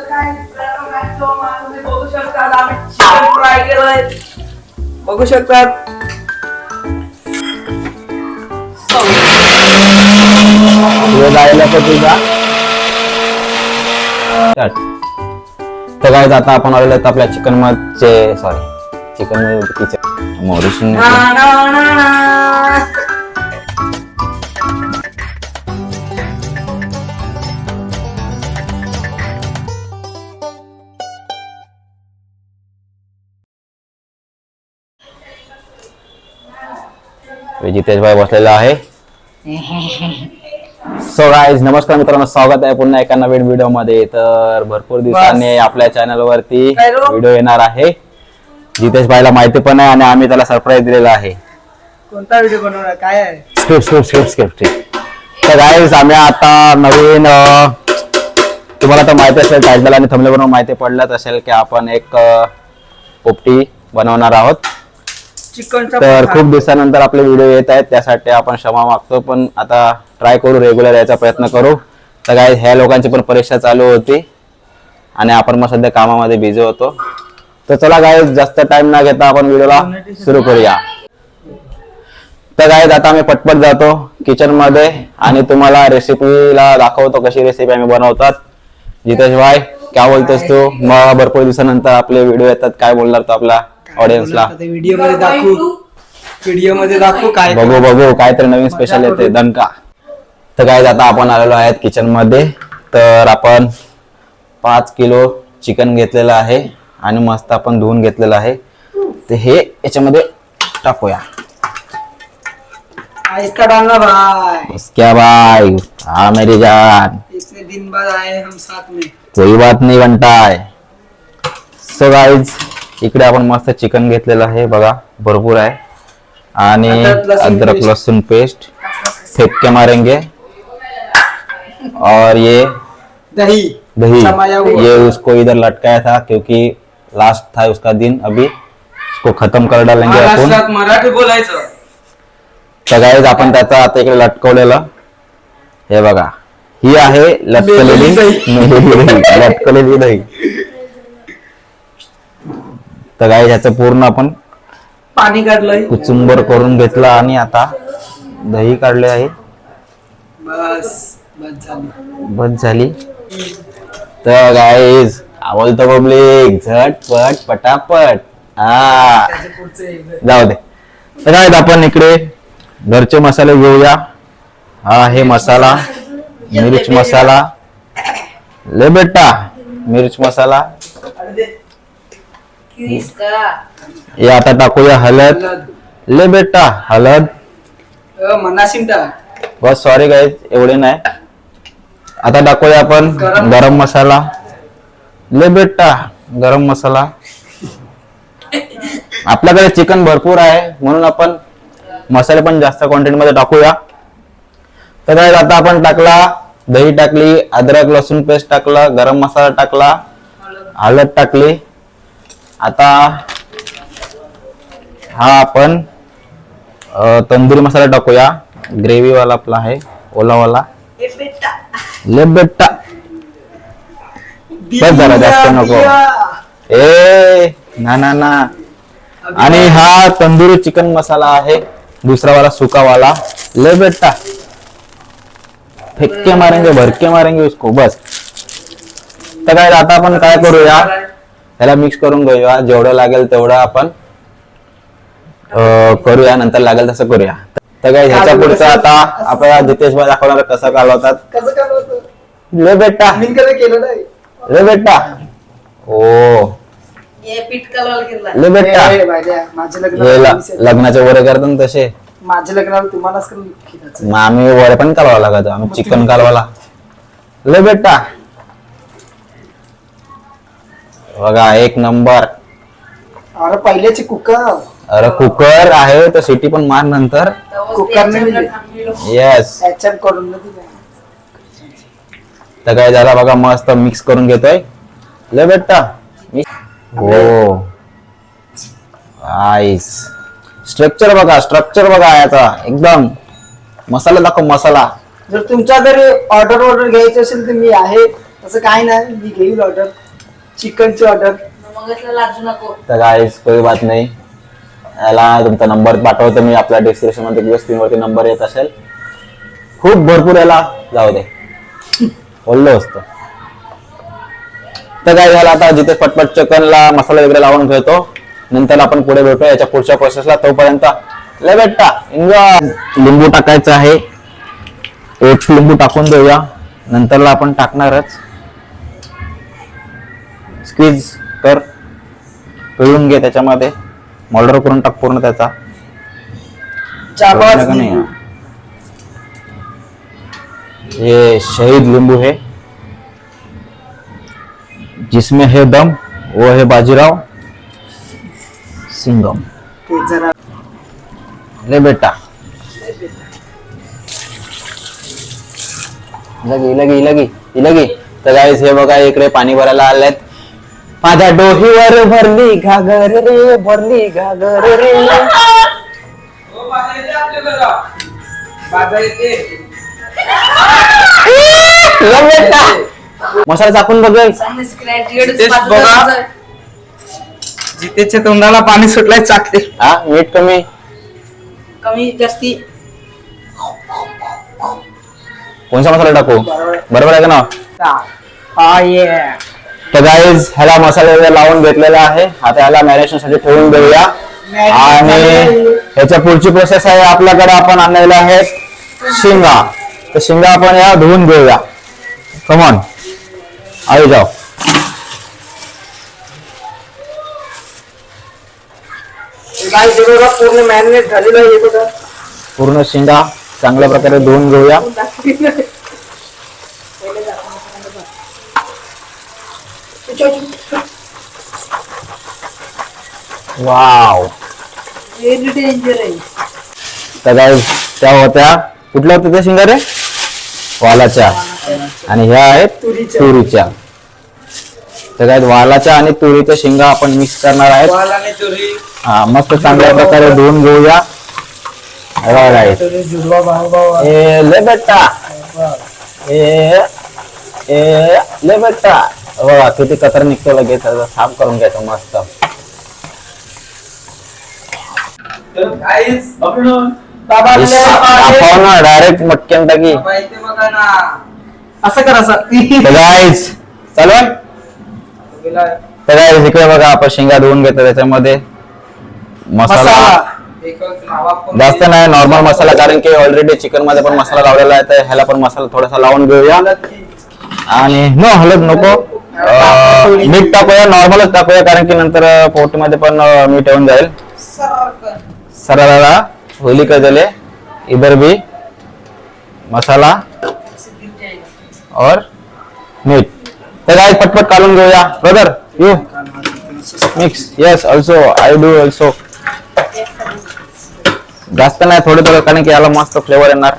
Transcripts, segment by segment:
बघू शकतात आम्ही चिकन फ्राय केलंय. बघू शकतात. तर काय आता आपण आलेलो आहेत आपल्या चिकन मध्ये मोरिशन जितेश भाई बसलेला आहे. सो गाईज नमस्कार मित्रांनो, स्वागत आहे पुन्हा एका नवीन व्हिडिओ मध्ये. तर भरपूर दिवसांनी आपल्या चॅनल वरती व्हिडिओ येणार आहे. जितेश भाईला माहिती पण आहे आणि आम्ही त्याला सरप्राईज दिलेला आहे. कोणता व्हिडिओ बनवणार काय आहे? स्क्रिप्ट. तर गाईज आम्ही आता नवीन तुम्हाला तर माहिती असेल, टायटल आणि थंबनेल वरून माहिती पडलंच असेल की आपण एक पोपटी बनवणार आहोत. तर खूप दिवसानंतर आपले व्हिडिओ येत आहेत, त्यासाठी आपण क्षमा मागतो, पण आता ट्राय करू, रेग्युलर यायचा प्रयत्न करू. तर काय ह्या लोकांची पण परीक्षा चालू होती आणि आपण मग सध्या कामामध्ये बिझी होतो. तर चला गाईज जास्त टाइम न घेता आपण व्हिडिओला सुरू करूया. तर गाईज आता आम्ही पटपट जातो किचन मध्ये आणि तुम्हाला रेसिपीला दाखवतो कशी रेसिपी आम्ही बनवतात. जितेश भाई काय बोलतोस तू? मग भरपूर दिवसानंतर आपले व्हिडिओ येतात, काय बोलणार तू आपल्या ऑडियन्सला? व्हिडिओ मध्ये दाखवू काय बघू काहीतरी नवीन स्पेशल येते दणका. तर काय आता आपण आलेलो आहेत किचन मध्ये. तर आपण 5 किलो चिकन घेतलेलं आहे आणि मस्त आपण धुवून घेतलेलं आहे. तर हे याच्यामध्ये टाकूया. इसका डालना भाई. क्या भाई? हाँ मेरी जान, इतने दिन बाद आए हम साथ में. कोई बात नहीं बनता है. सो गाइज इकडे आपण मस्त चिकन घेतलेलं आहे बघा, भरपूर आहे. आणि अदरक लहसुन पेस्ट फेंक के मारेंगे. और ये दही ये उसको इधर लटकाया था क्योंकि लास्ट था उसका दिन, अभी उसको खत्म कर डालेंगे आपण. मराठी बोलायचं. तर गाईज आपण त्याचा आता इकडे लटकवलेलं हे बघा, ही आहे लटकलेली दही. तर गाईज ह्याचं पूर्ण आपण पाणी काढलंय, कुचुंबर करून घेतला आणि आता दही काढले आहे. बस झाली. तर गाईज आवडतो पब्लिक झटपट पटापट. हा जाऊ दे. तर गाईज आपण इकडे घरचे मसाले घेऊया. हा आहे मसाला, मिर्च मसाला, ले बेटा मिर्च मसाला. हे आता टाकूया हळद. ले बेटा हळद. बस सॉरी गाईज एवढे नाही. आता टाकूया आपण गरम मसाला. ले बेटा गरम मसाला. आपल्याकडे चिकन भरपूर आहे म्हणून आपण मसाले पण जास्त क्वांटिटी मध्ये टाकूया. तर गाईज आता आपण टाकला दही, टाकली अद्रक लसूण पेस्ट, टाकला गरम मसाला, टाकला हळद टाकली. आता हा आपण तंदुरी मसाला टाकूया, ग्रेव्ही वाला आपला आहे ओला वाला. ले बेटा बस जरा जास्त नको ए ना. आणि हा तंदुरी चिकन मसाला आहे दुसरा वाला सुका वाला. ले बेटा फेंक के मारेंगे, भर के मारेंगे उसको बस. तर काय आता आपण काय करूया, त्याला मिक्स करून घेऊया. जेवढं लागेल तेवढं आपण करूया, नंतर लागेल तसं करूया. तर काय ह्याच्या पुढचं आता आपल्याला जितेश भाई दाखवणार कसं कालवतात. ले बेटा ले बेटा ओ ले बेटा. हे लग्नाचे वरे करतात ना तसे माझ्या लग्नाला तुम्हालाच मग आम्ही वरे पण कालवा लागतो, आम्ही चिकन कालवाला. ले बेटा बघा एक नंबर. अरे पहिल्याची कुकर. अरे कुकर आहे तर सिटी पण मार नंतर. Cooker yes. तर काय झाला बघा, मस्त मिक्स करून घेतोय. ले बेटा हो आईस. स्ट्रक्चर बघा याचा एकदम. मसाला दाखव मसाला. जर तुमच्या घरी ऑर्डर घ्यायची असेल तर मी आहे. असं काय नाही, मी घेईल ऑर्डर, चिकनची ऑर्डर. मग लाजू नको. तर गाईस कोई बात नाही, याला तुमचा नंबर पाठवतो मी आपल्या डिस्क्रिप्शन मध्ये किंवा स्क्रीन वरती नंबर येत असेल. खूप भरपूर याला जाऊ दे बोललो असतो. तर काय झालं आता जिथे पटपट चिकनला मसाला वगैरे लावून घेतो, नंतर आपण पुढे भेटू याच्या पुढच्या प्रोसेसला. तोपर्यंत लय बेटा एन्जॉय. लिंबू टाकायचं आहे, एक लिंबू टाकून देऊया, नंतरला आपण टाकणारच. स्क्वीज कर, पिळून घे त्याच्यामध्ये, मोल्डर करून टाक पूर्ण त्याचा. जाबाज का नाही ये शहीद नींबू है, जिसमें है दम वो है बाजीराव सिंघम. ते जरा ले बेटा लगी. तर गाईस हे बघा इकडे पाणी भरायला आलेत. माझ्या डोहीवर भरली घागर रे, भरली घागर रे. हो, बाजार येते आपल्याकडं. बाजार येते. ले बेटा मसाला टाकून बघेल. तेच बघा. जितेच्या तोंडाला पाणी सुटलाय चाकते. हा मीठ कमी. कमी जास्ती. कोणता मसाला टाकू? बरोबर आहे का ना? हा ये तर गाईज ह्याला मसाला वगैरे लावून घेतलेला आहे. आता ह्याला मॅरिनेशन साठी ठेवून देऊया. आणि ह्याच्या पुढची प्रोसेस आहे, आपल्याकडे आपण आणलेला आहे शिंगा. तर शिंगा आपण या धुवून घेऊया. कमॉन आई जाओ. काय बघा पूर्ण मॅरिनेट झालेलं आहे. हे बघा पूर्ण शिंगा चांगल्या प्रकारे धुवून घेऊया. वाव. व्हेरी डेंजर आहे. तर गाईज त्या होत्या, कुठल्या होत्या त्या शिंगा रे? वालाच्या. आणि ह्या आहेत तुरीच्या. तर काय वालाच्या आणि तुरीच्या शिंगा आपण मिक्स करणार आहेत. वालाने तुरी. हा मस्त चांगल्या प्रकारे धुवून घेऊया. जुडवा भाऊ ले बेटा ले बेटा. बघा किती कचरा निघतो लगेच, साफ करून घ्यायचं मस्त. तर काहीच आपण डायरेक्ट मटक्यान टाकी. माहिती बघा ना. असं कर असं. गाईज चालू आहे. तर गाईज इकडे बघा आपण शेंगा धुवून घेतो, त्याच्यामध्ये मसाला जास्त नाही, नॉर्मल मसाला, कारण की ऑलरेडी चिकन मध्ये पण मसाला लावलेला आहे. तर ह्याला पण मसाला थोडासा लावून घेऊया. आणि नो हळद नको, मीठ टाकूया, नॉर्मलच टाकूया, कारण की नंतर पोटमध्ये पण मीठ येऊन जाईल. सरळ होली का जले इधर भी मसाला और मीठ. तर गाइस पटपट काढून घेऊया. Brother you mix. Yes also I do also. जास्त नाही, थोडं थोडं, कारण की याला मस्त फ्लेवर येणार.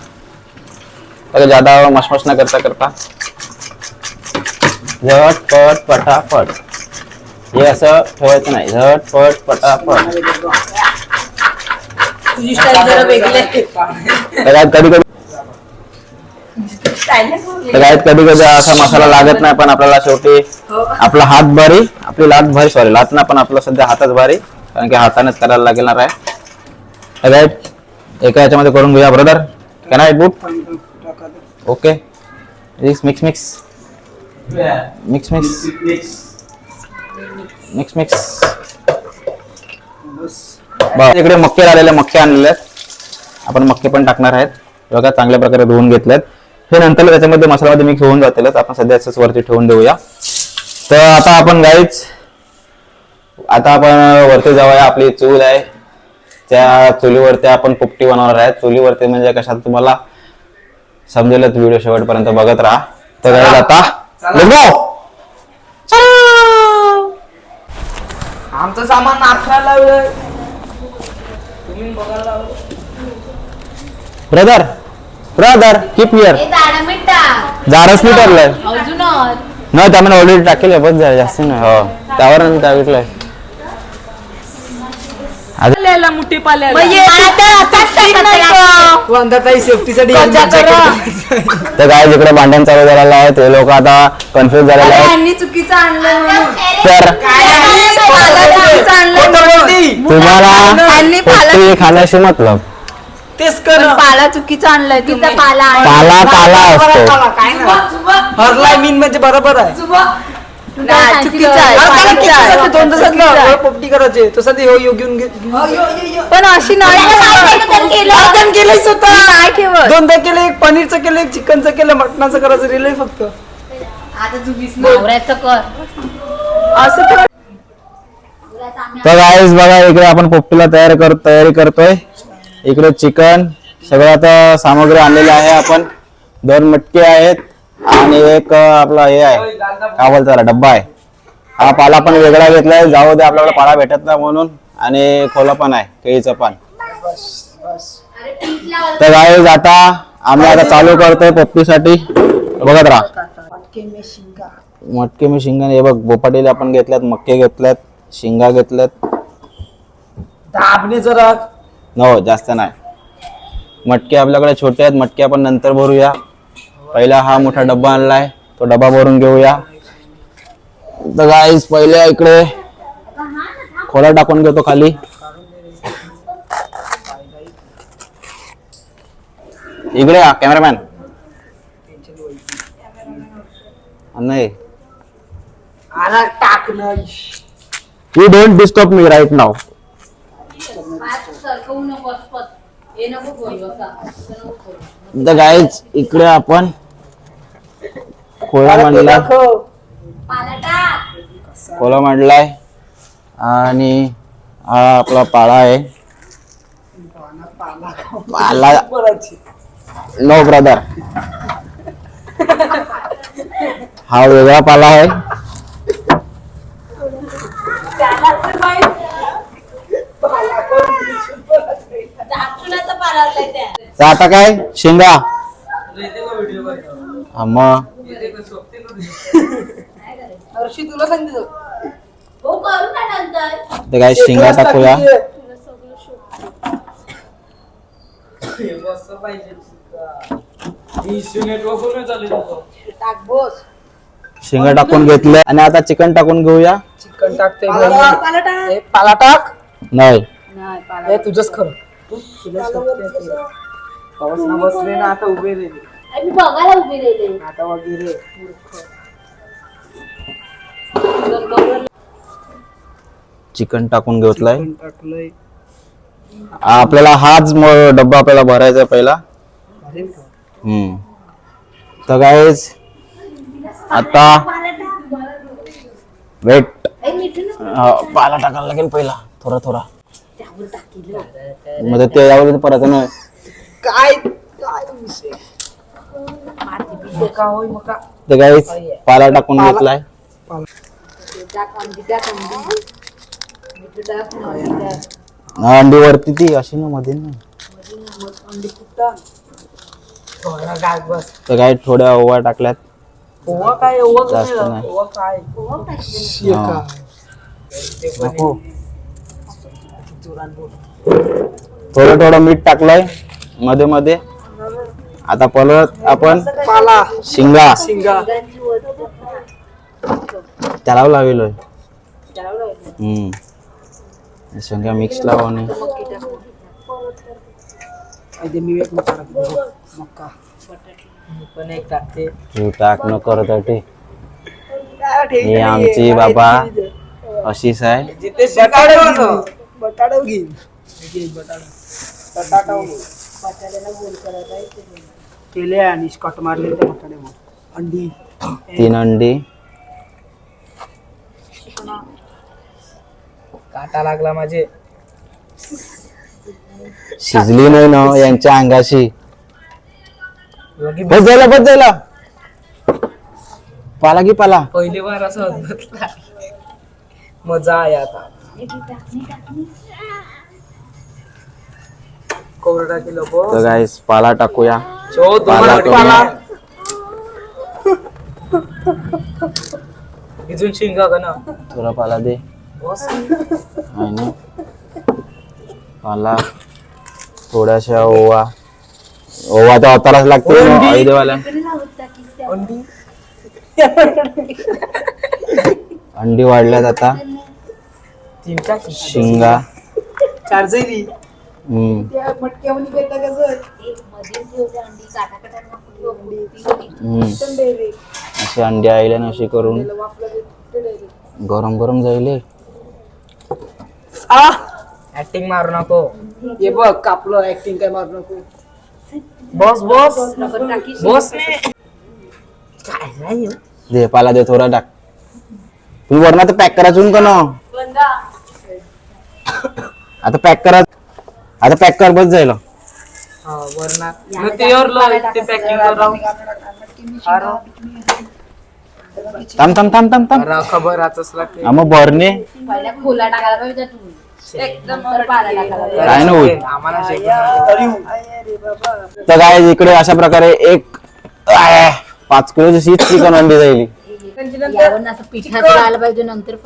तर ज्यादा मशमश न करता करता झटपट पटापट. हे असं ठेवायचं नाही, झटपट पटापट. तुझी स्टाईल जरा वेगळी आहे. कधी कधी असा मसाला लागत नाही, पण आपल्याला शेवटी आपला हात भारी, आपली लात भारी, सॉरी लात ना, पण आपला सध्या हातच भारी, कारण की हातानेच करायला लागणार आहे. एका याच्यामध्ये करून घेऊया. Brother can I boot? Okay mix mix mix mix mix mix. इकडे मक्के आलेले, मक्के आणलेले आहेत आपण, मक्के पण टाकणार आहेत. बघा चांगल्या प्रकारे धुवून घेतलेत. हे नंतर त्याच्यामध्ये मसाल्यामध्ये मिक्स होऊन जातील. आपण सध्या असंच वरती ठेवून देऊया. तर आता आपण गाईच वरती जाऊया. आपली चूल आहे, त्या चुलीवरती आपण पोपटी बनवणार आहे. चुलीवरती म्हणजे कशात तुम्हाला समजेलच, व्हिडिओ शेवटपर्यंत बघत राहा. तर गाईज आता आमचं सामान नाथला लावलं, तुम्ही बघायला लावलं. Brother brother keep here. जारच नाही ठरलंय ना, त्यामध्ये ऑलरेडी टाकेल, बस जास्त नाही. हो त्यावर टाकलंय. पाल्याला मुठी पाल्याला वंदाताई सेफ्टीसाठी तर काय जिकडे भांडण चालू झालेलं आहे ते लोक आता कन्फ्युज झालेले आहेत चुकीचं आणलं म्हणून तर तुम्हाला पोपटी खाण्याशी मतलब तेच कर पाला चुकीचा आणलाय तुम्ही पाला काला असतो हरलाय मीन म्हणजे बरोबर आहे चुकीचा आहे दोन तासात पोपटी करायचे तसं ते हो घेऊन पण अशी नाही केलंय स्वतः नाही ठेवत दोनदा केलं एक पनीरचं केलं एक चिकनचं केलं मटणाचं करायचं रिलय फक्त असं तर गाईस बघा इकडे आपण पोपटीला तयारी करतोय इकडे चिकन सगळं आता सामग्री आणलेली आहे आपण 2 मटके आहेत आणि एक आपला हे आहे काय बोलतो त्याला डब्बा आहे हा पाला पण वेगळा घेतलाय जाऊ दे आपल्याकडे पाला भेटत नाही म्हणून आणि खोला पण आहे केळीचं पान तर गाईस आता आम्ही आता चालू करतोय पोपटीसाठी बघत राहा मटके मी शिंगा हे बघ बोपाटीला आपण घेतल्यात मक्के घेतल्यात शिंगा घेतल्यात दाबणे जरा नो जास्त नाही मटके आपल्याकडे छोटे आहेत मटके आपण नंतर भरूया पहिला हा मोठा डब्बा आणलाय तो डब्बा भरून घेऊया तर गाईस पहिले इकडे खोला टाकून घेतो खाली इकडे या कॅमेरामॅन नाही टाकणं you don't disturb me right now तर गाईज इकडे आपण खोला मांडलाय आणि हा आपला पाळा आहे पाला नो ब्रदर हा वेगळा पाला आहे तर आता काय शेंगा हा मग तुला सांगितलं ते काय शेंगा टाकूया शेंगा टाकून घेतले आणि आता चिकन टाकून घेऊया चिकन टाकते पाला टाक नाही हे तुझंच खरं बसले ना आता उभे आता वगैरे चिकन टाकून घेतलाय टाकलंय आपल्याला हाच डब्बा आपल्याला भरायचा पहिला तर गाईज आता वेट पाला टाकायला लागेल पहिला थोडा थोडा मध्ये ते यावर परत नाही काय काय विषय मका होय मका ते गाईज पाला टाकून घेतलाय अंडी वरती ती अशी ना मध्ये ना तर काय थोड्या ओवा टाकल्यात काय जास्त नाही नको थोडं थोडं मीठ टाकलंय मध्ये मध्ये आता परत आपण पाला शिंगा शिंगा त्याला लावलोय शेंगा मिक्स लावणे मी एक मका पण एक टाकते तू टाक न करत ही आमची बाबा अशीच आहे बटाटा घेईन बटाटा केले आणि कट मारले ते बटाटे अंडी 3 अंडी काटा लागला माझे शिजली नाही ना यांच्या अंगाशी बस जायला पाला की पाला पहिली बार असं अद्भुत मजा आहे आता कोरडा किलो तर गाईस पाला टाकूया पाला भिजून शिंगा का ना थोडा पाला दे काला थोड्याशा ओवा ओवा तर अवताराच लागतो आई देवाला. अंडी वाढल्यात आता. शिंगा अशी अंडी आईला ना अशी करून गरम गरम जाईल. ऍक्टिंग मारू नको. हे बघ कापलं. ऍक्टिंग काय मारू नको. बॉस बॉस बॉस काय नाही दे पाला दे थोडा टाक. तुम्ही वरना तर पॅक करायचं का ना. आता पॅक करा. आता पॅक कर बस जाईल. थांब थांब थांब थांब थांब. खबर मग भरणे खोला टाकायला पाहिजे तू एकदम काय ना होईल. तर काय इकडे अशा प्रकारे एक 5 किलोची शीत चिकन अंडी जाईल. असं पिठात घालायला पाहिजे नंतर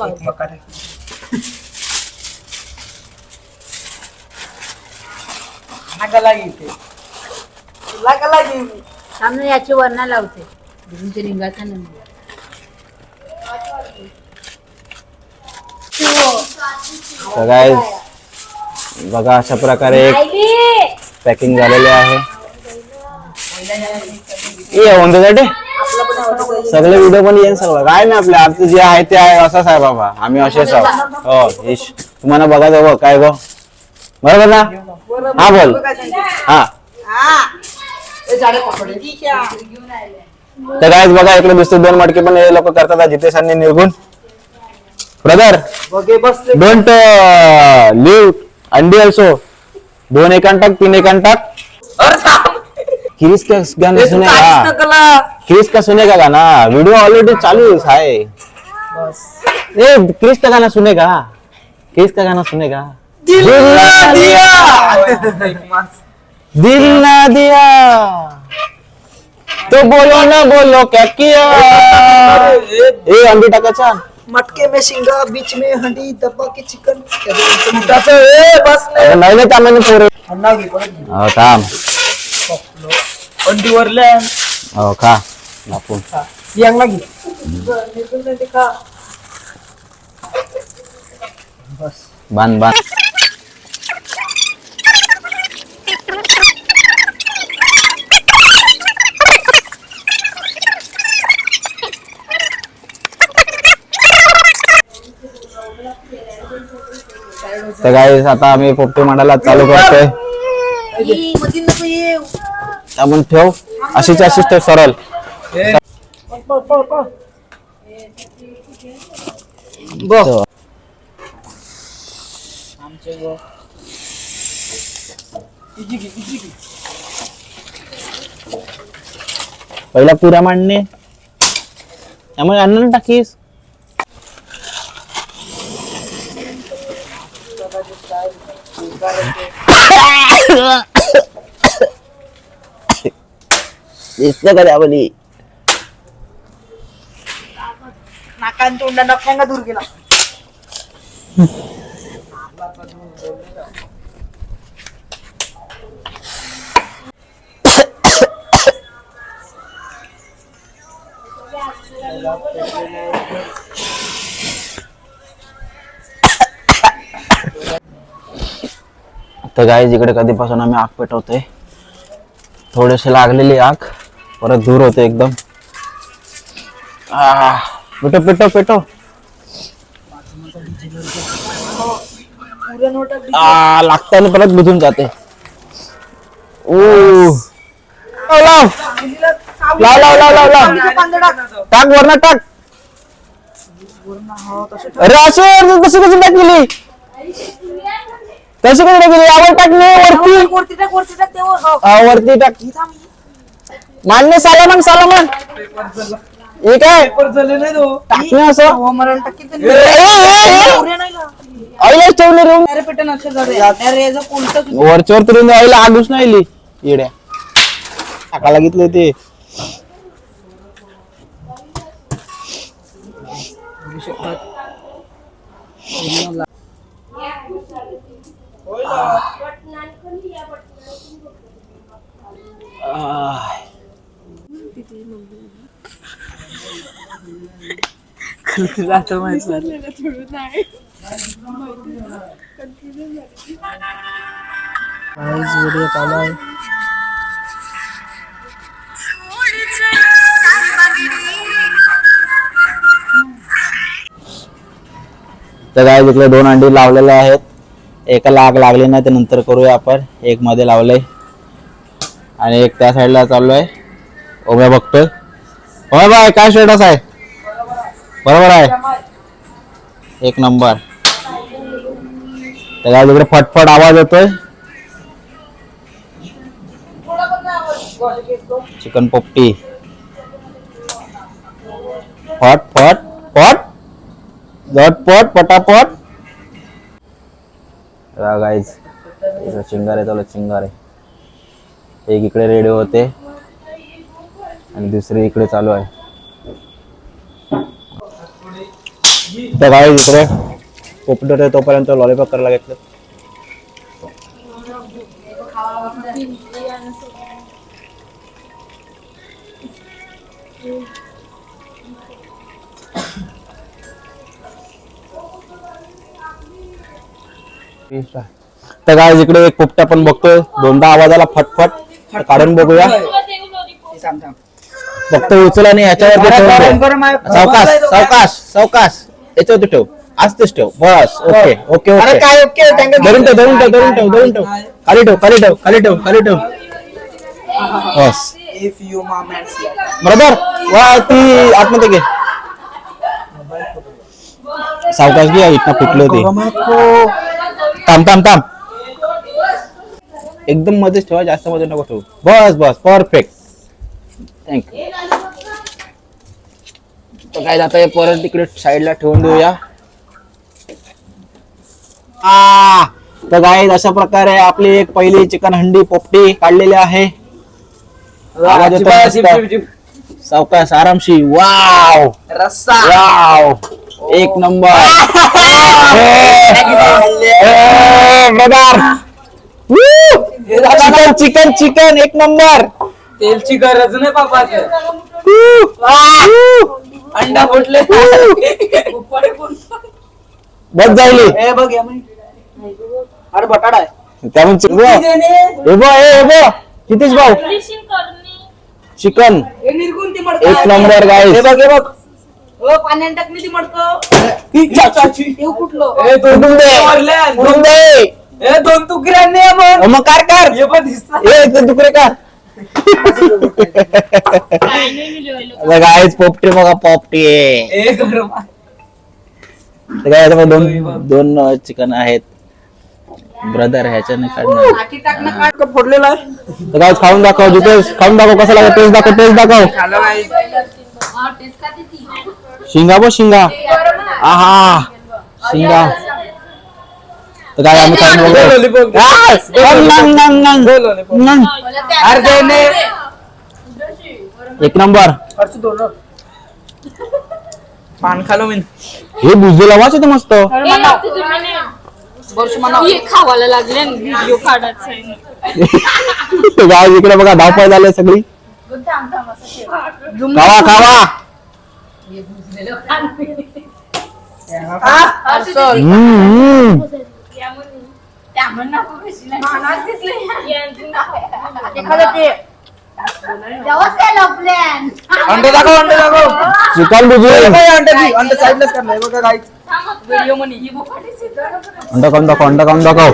सामने याची वरणा लावते रिंगाचा नंतर. तर काय बघा अशा प्रकारे एक पॅकिंग झालेले आहे. सगळे व्हिडिओ पण येईल सगळं काय नाही आपल्या आमचं जे आहे ते आहे असंच आहे बाबा. आम्ही असेच आहोत. हो तुम्हाला बघायचं बघ काय गो बरोबर ना. हा बोल. हा तर काय बघा इकडे दिसतो 2 मटके पण हे लोक करतात जिथे सांनी निघून. ब्रदर डोंट लिव अंडी ऑल्सो. 2 एकान टाक 3 एकान टाक. क्रिस का गाना सुनेगा. क्रिस का सुनेगा गाना. वीडियो ऑलरेडी चालू है. ए क्रिस का गाना सुनेगा. क्रिस का गाना सुनेगा. दिल ना दिया दिल ना दिया तो बोलो ना बोलो क्या किया. ए अंडी टाकायचा. मटके में शिंगा बीच में हंडी दबा के चिकन बस नाही ना त्यामध्ये पोरे. हो थांब. अंडी वरले हो खा आपण यांना घे. बांध बांध. तर गाईस आता आम्ही पोपटी मांडायला चालू करतोय. आपण ठेव अशीच अशीच ठेव सरळ. पहिला पुऱ्या मांडणे त्यामुळे अन्न टाकीस. दिसतं का त्यामध्ये नाकान तोंडा नक्यांगा दूर गेला. तर गाईज इकडे कधीपासून आम्ही आग पेटवतोय. थोडेसे लागलेली आग परत दूर होते एकदम. पेटो पेटो पेटो. लागताना परत बुजून जाते. लाव लाव लाव लाव लाव लाव. टाक वरना टाक. अरे असे कशी कशी टाकली कशी कशी टाकली. यावर टाकणे वरती टाक. मान्य सालामन सालामन. हे काय टाकणे असं आईलाच ठेवले रूम वरच्यावर तरी आईला आगूच नाही येड्या टाकायला घेतलं ते. जातो माहिती व्हिडिओ चालू आहे. तर काय इकडे 2 अंडी लावलेले आहेत. एकाला आग लागली नाही तर नंतर करूया आपण. एक मध्ये लावलंय आणि एक त्या साईडला चाललोय. ओम्या बघतोय. होय बाय काय स्टेटस आहे? बरोबर आहे. एक नंबर. तर काय इकडे फटफट आवाज येतोय. चिकन पोपटी फट फट फट झटपट पटापट. गाईज चिंगारे चालू चिंगारे. एक इकडे रेडी होते आणि दुसरी इकडे चालू आहे. तर गाईज इकडे पोपटी होते तोपर्यंत लॉलीपॉप करायला घेतलं. तर काय इकडे एक पोपटा पण बघतोय. 2दा आवाजाला फटफट. काढून बघूया. फक्त उचला नाही याच्यावरती सावकाश सावकाश सावकाश याच्यावरती ठेव. आस्तेच ठेव बस. Okay okay okay. धरून ठेव धरून ठेव धरून ठेव धरून ठेव. खाली ठेव खाली ठेव खाली ठेव खाली ठेव. बस बरोबर. वा ती आतमध्ये घे. सावकाश घे. इथं फुटलं ते. थांब थांब थांब. एकदम मध्येच ठेवा. जास्त मध्ये नको ठेवू. बस बस परफेक्ट. थँक्यू. तर काय जाता परत तिकडे साईडला ठेवून देऊया. तर काय अशा प्रकारे आपली एक पहिली चिकन हंडी पोपटी काढलेली आहे. आवाज येतो. सावकाश आरामशी. वाव रस्सा वाव एक नंबर. चिकन चिकन चिकन एक नंबर. तेलची गरज नाही बाबा. अंडा फुटले. बस जाईल. बघ अरे बटाटा आहे त्यामुळे कितीच भाऊ चिकन एक नंबर गाईस. हे बघ पाण्यात टाकली ती मडकं. दोन तुकड्या मग कार कर तुकडे का गाईस. पोपटी बघा पोपटी काय. दोन चिकन आहेत ब्रदर. ह्याच्याने काढणार फोडलेला आहे. तर काय खाऊन दाखव. जितेश खाऊन दाखव कसं लागेल. टेस्ट दाखव टेस्ट दाखव. शिंगा बघ शिंगा. आहा शिंगा. तर काय आम्ही खाऊन एक नंबर. पान खालो मी. हे बुजलेला वाच येतो मस्त. खावायला लागले व्हिडिओ काढायचा. गाय इकडे बघा धावपळ झाली सगळी. खावा खावा. अंडे दाखव अंडे दाखव. चिकन बुजू. अंडे साईडलाच करणार बघा गाईस. व्हिडिओ मध्ये अंडा खाऊन दाखव अंडा खाऊन दाखव.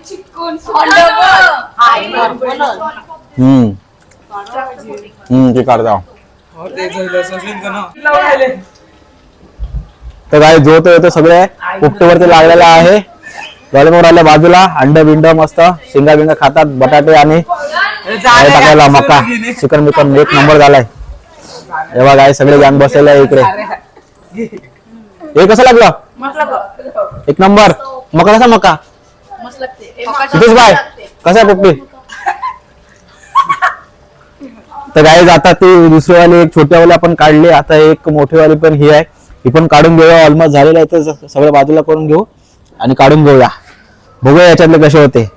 चिकन ते काढता. तर काय जो तो येतो सगळे पोपटीवरती लागलेला आहे. लॉलीपॉप राहिल्या बाजूला. अंड बिंड मस्त शिंगा बिंगा खातात. बटाटे आणि टाकायला मका चिकन बिकन एक नंबर झालाय. एव्हा काय सगळे गँग बसलेले आहे इकडे. हे कसं लागलं एक नंबर. मका कसा मका कितीच बाय कसा पोपटी. तर गाईज आता ती दुसरीवाली एक छोटीवाली आपण काढली. आता एक मोठीवाली पण ही आहे. ही पण काढून घेऊया. ऑलमोस्ट झालेलं आहे तर सगळं बाजूला करून घेऊ आणि काढून घेऊया. बघूया याच्यातले कसे होते.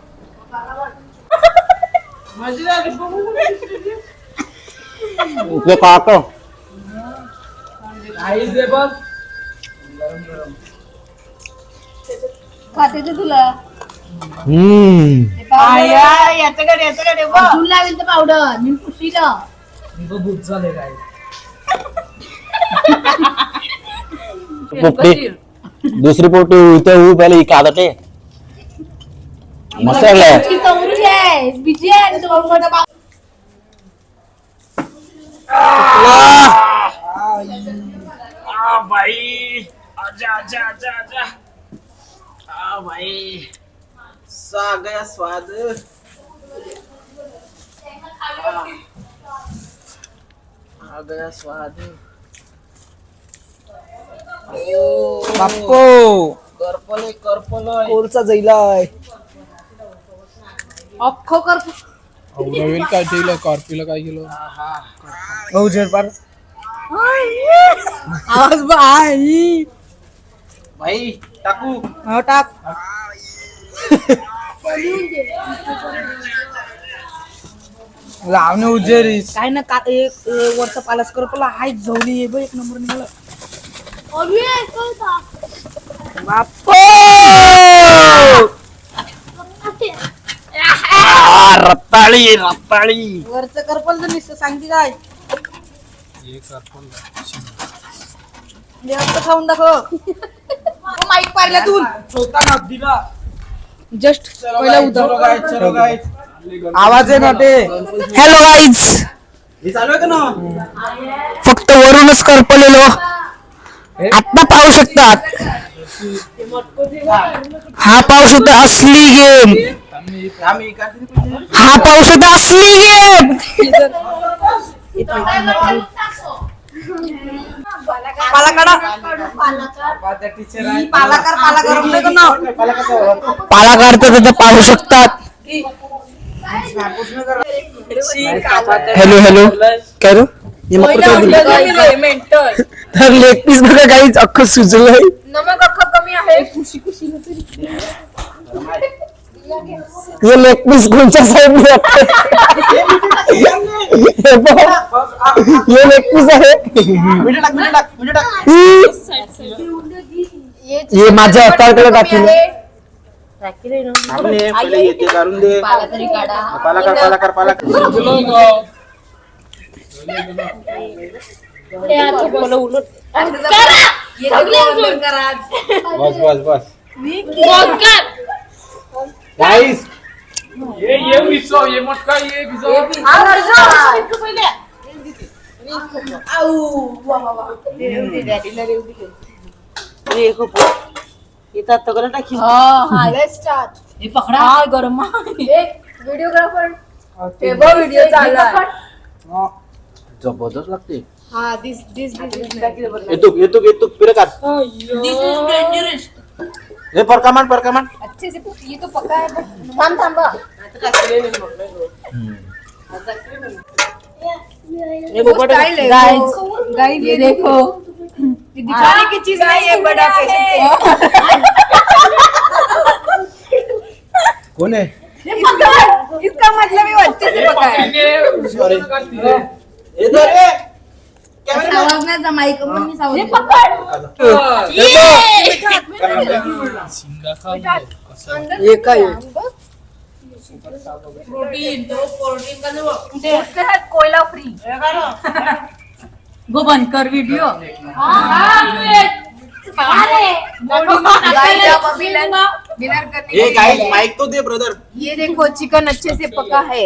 इकडे काढतो. गाईस हे बघ खाते ते तुला याच्याकडे बघ. अजून लावेल तर पावडर मी पुशीला भूत झाले गाईस. पोपटी दुसरी पोपटी इथे उभी पहिले ही काढत आहे. मस्त लागलाय. चौरी आहे बिजी आहे आणि तो मोठा पाव- भाई आजा आजा आजा आजा भाई सा गया स्वाद. आ गया स्वाद. बाप्पो करपलोय कोलचा जैलाय. अख्खो कर नवीन काय केलं कॉर्पीला काय केलं बहुजन पार आवाज बाई भाई टाकू. हो टाक. लावणे उजेरीस काय ना का एक वरचा पालस करपला हाय झवली आहे बघ एक नंबर निघाला. बाप्पो रताळी रताळी. वरचं करपल तर निसतं सांगते काय जेवण खाऊन दाखव. माईक पारल्यातून छोटा घाप दिला. जस्ट पहिला चलो गाईस चलो गाईस. आवाज आहे ना ते. हॅलो गाईज हे चालू आहे का ना. फक्त वरूनच करपलेलो आता पाहू शकतात. हा पाहू शकता असली गेम. आम्ही काहीतरी हा पाहू शकता असली गेम. पाला टीचर आहे. पाला काढतो तिथे पाहू शकतात. हॅलो हॅलो काय रो तर लेग पीस बघा काहीच अख्खं सुजलंय. नमक अख्खा कमी आहे. हे लेग पीस कोणच्या साईडने हे लेग पीस आहे. हे माझ्या हाताकडे टाकलं. पहिले येते काढून दे. पाला तरी काढा पाला कर. बस गाईस ये विसो ये मटका ये विसो. हे पकडा गरम व्हिडिओग्राफर व्हिडिओ चालला जबरदस्त लागते. हा दिस दिस येतो फिरे काढ. हे परकामान अच्छे से ये तो पका है थांब थांबा गाइस ये देखो ये दिखाने की चीज नहीं है बड़ा कोण आहे. इसका मतलब ये अच्छे से पका है सॉरी इधर रे आवाज नाही जमाई का पण मी सावध ये पकड हे काय प्रोटीन का जो उसके साथ कोयला फ्री वो बंद कर वीडियो हे गाईस माइक तो दे ब्रदर. ये देखो चिकन अच्छे से पका है.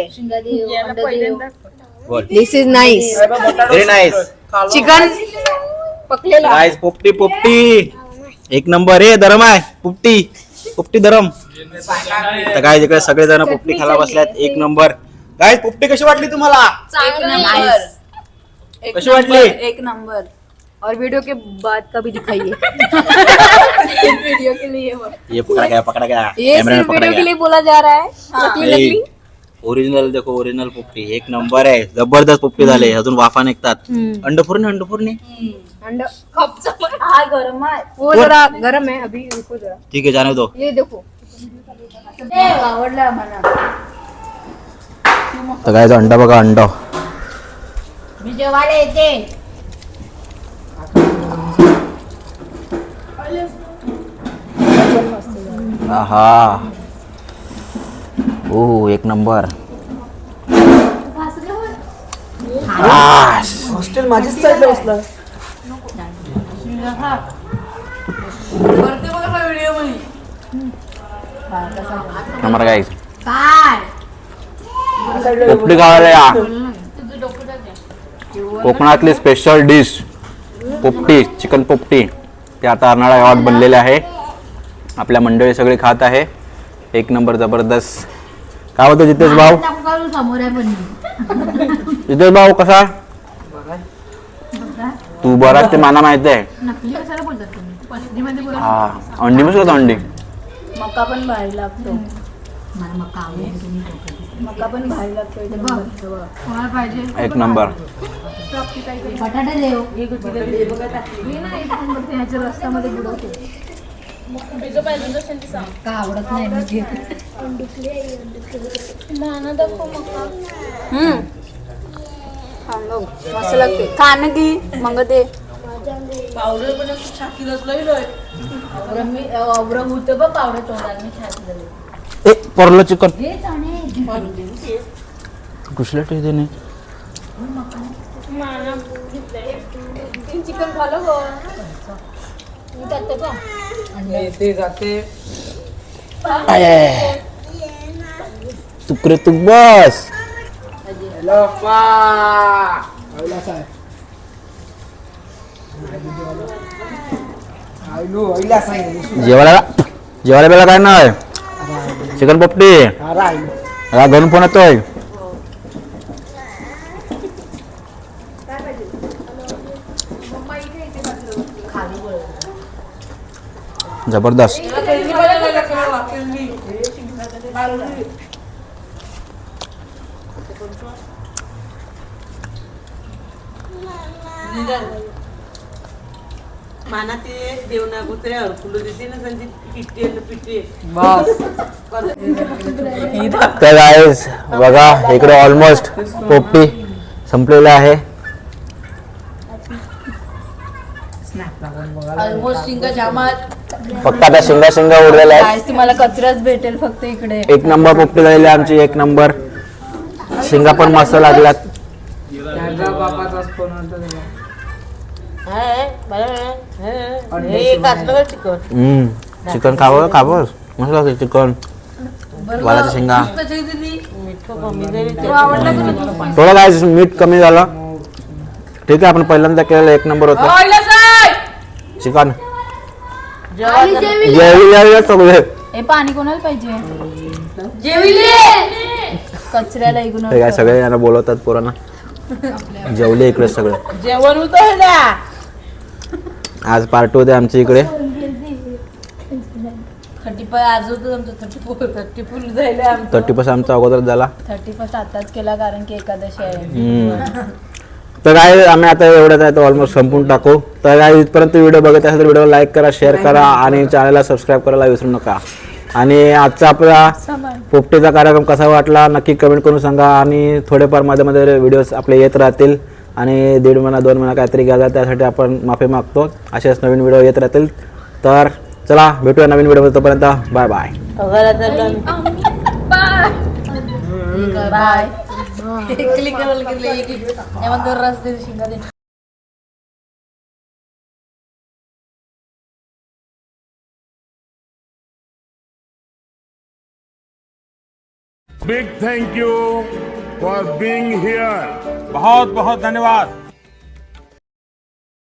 This is nice very nice. Chicken पकलेला. गाइस पोपटी एक नंबर आहे. धरम आहे पोपटी धरम. तर गाइस इकडे सगळे जण पोपटी खायला बसल्यात. एक नंबर. गाइस पोपटी कशी वाटली तुम्हाला. कशी वाटली. एक नंबर. और वीडियो के बाद का भी दिखाइए. वीडियो के लिए ये पकड़ा गया ये कैमरा में सिर्फ पकड़ा वीडियो के गया. लिए बोला जा रहा है. नकली नहीं. नकली ओरिजिनल देखो ओरिजिनल पोपटी एक नंबर आहे जबरदस्त पोपटी झाले अजून वाफा निघतात अंडफोरने अंडा हाँ गरम है वो जरा गरम है अभी रुको जरा ठीक आहे जाने दो ये देखो आवडलं आम्हाला तर काय अंडा बघा अंडा मी जेवायला येते आहा ओ एक नंबर हॉस्टेल माझ्याच साईडला बसला नंबर काय काय पोपटी खावायला या कोकणातली स्पेशल डिश पोपटी चिकन पोपटी ते आता अर्नाळा गावात बनलेले आहे आपल्या मंडळी सगळे खात आहे एक नंबर जबरदस्त काय होतं जितेश भाऊ समोर आहे पण जितेश भाऊ कसा तू बरा ते मला माहिती आहे नकली कशाला बोलतात तुम्ही पश्चिमध्ये बोला हा अंडी मस्त अंडी मका पण भारी लागतो मला मका आवडते तुम्ही कोकणात. मका पण भारी लागतो इथे कोणाला पाहिजे एक नंबर बटाटे देव ह्याच्या रस्त्यामध्ये बुडवते का आवडत नाही मी घेते मस्त लागते खाणं की मग ते आवरं होतं बघ पावडर तोंडात मी खात ए परलं चिकन हे चाणे कुठल्या टेजे नाही चिकन खालो गो ते जाते तुकरे तू बस जेवायला जेवायला बेला काय नाही चिकन पोपटी घरून फोन येतोय जबरदस्त माना ते देवना कुत्र्या फुलं देते ना त्यांची पिट्टी पिट्टी तर गाईज बघा इकडे ऑलमोस्ट पोपटी संपलेला आहे ऑलमोस्ट शिंगा जामात फक्त आता शिंगा शिंगा उडलेल्या आहेत तुम्हाला कचराच भेटेल फक्त इकडे एक नंबर पोपटी झालेली आहे आमची एक नंबर शिंगा पण मस्त लागल्यात बापाचाच फोन होता चिकन खावं खावं मस्त लागते चिकन वालाच्या शेंगा थोडं काय मीठ कमी झालं ठीक आहे आपण पहिल्यांदा केलेलं एक नंबर होतं चिकन जेवली सगळे हे पाणी कोणाला पाहिजे कचऱ्याला ऐकून काय सगळे यांना बोलवतात पोरांना जेवले इकडे सगळे जेवण होतं आज पार्टी होते आमच्या इकडे 35 आज होतं आमचं 34 झालं आमचं 30% आमचा अगोदर झाला 31 आताच केला कारण की एकादशी आहे तर काय आम्ही आता एवढ्याच आहे तो ऑलमोस्ट संपून टाकू तर काय इथपर्यंत व्हिडिओ बघत असेल तर व्हिडिओला लाईक करा शेअर करा आणि चॅनलला सबस्क्राईब करायला विसरू नका आणि आजचा आपला पोपटीचा कार्यक्रम कसा वाटला नक्की कमेंट करून सांगा आणि थोडेफार मध्ये मध्ये व्हिडिओज आपले येत राहतील आणि 1.5 महिना 2 महिना काहीतरी घ्यायला त्यासाठी आपण माफी मागतो असेच नवीन व्हिडिओ येत राहतील तर चला भेटूया नवीन व्हिडिओ तोपर्यंत बाय बाय बाय क्लिक करायला गेले रस्ते शिंगा दे Big thank you for being here. बहुत बहुत धन्यवाद